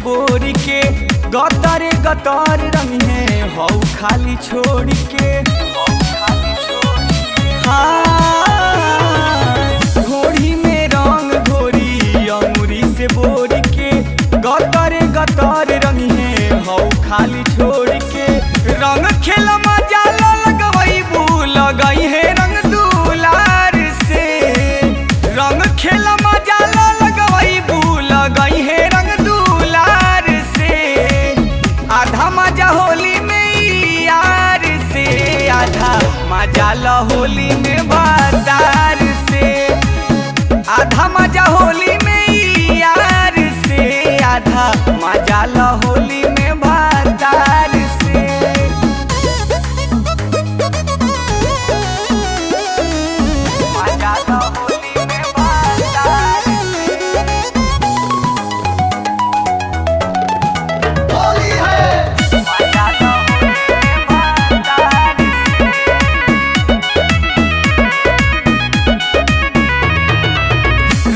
बोर के गतर गतर रंग है हौ खाली छोड़ के। हाँ घोड़ी में रंग घोरी अंगुरी से बोर के गतर गतर रंग है हौ खाली छोड़ के। रंग खेल मजा लगवैबू लगई है रंग दुलार से। रंग खेल मजा लगवैबू लगई है रंग दुलार से। आधा मजा होली में यार से आधा मजा होली में बाजार से। आधा मजा होली में यार से आधा मजा होली में बाजार से। मजा होली में बाजार से। होली है मजा होली में बाजार से।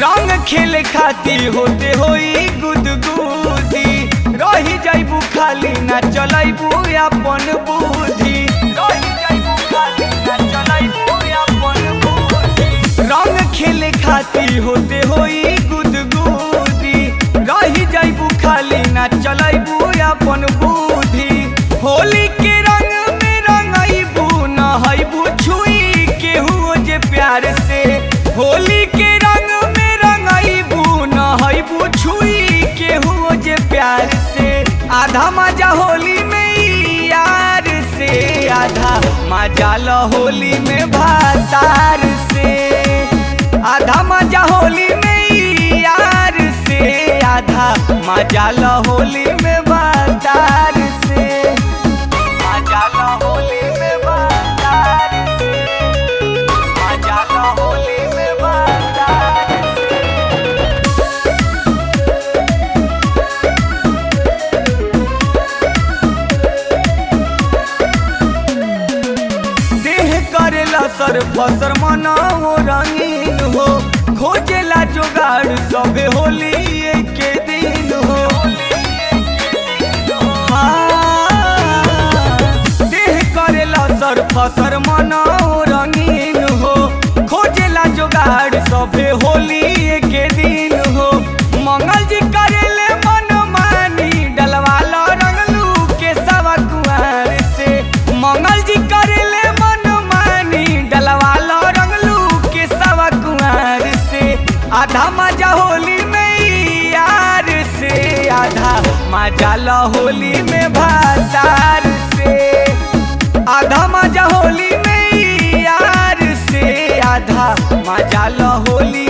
रंग खेले खातिर होते होई गुदगुदी रही जाइबू खाली ना चलाइबू अपन बुद्धि। रही जाइबू खाली ना चलाइबू अपन बुद्धि। रंग खेले खातिर होते होई गुदगुदी रही जाइबू खाली ना चलाइबू अपन बुद्धि। होली के रंग में रंगाइबू नहाइबू छुई केहू जे प्यार से। होली के रंग में रंगाइबू नहाइबू छुई केहू जे प्यार से। आधा मजा होली में यार से आधा मजा होली में भातार से। आधा मजा होली में यार से आधा मजा होली में भातार से। मजा होली में भातार से। मजा होली में भातार से। देह करेला सर फसर मना हो रंगीन हो खोजेला जोगाड़ सबे होली के दिन हो। हाँ देह करेला सर फसर मना हो रंगीन हो खोजेला जोगाड़ सबे होली के दिन हो। मंगल जी करेले मन मानी डलवाला रंगलू के सवा कुआर से। मंगल जी करेले मन मानी डलवाला रंगलू के सवा कुआर से। आधा मजा होली में यार से आधा मजा होली में भातार से। आधा मजा होली में यार से आधा मजा होली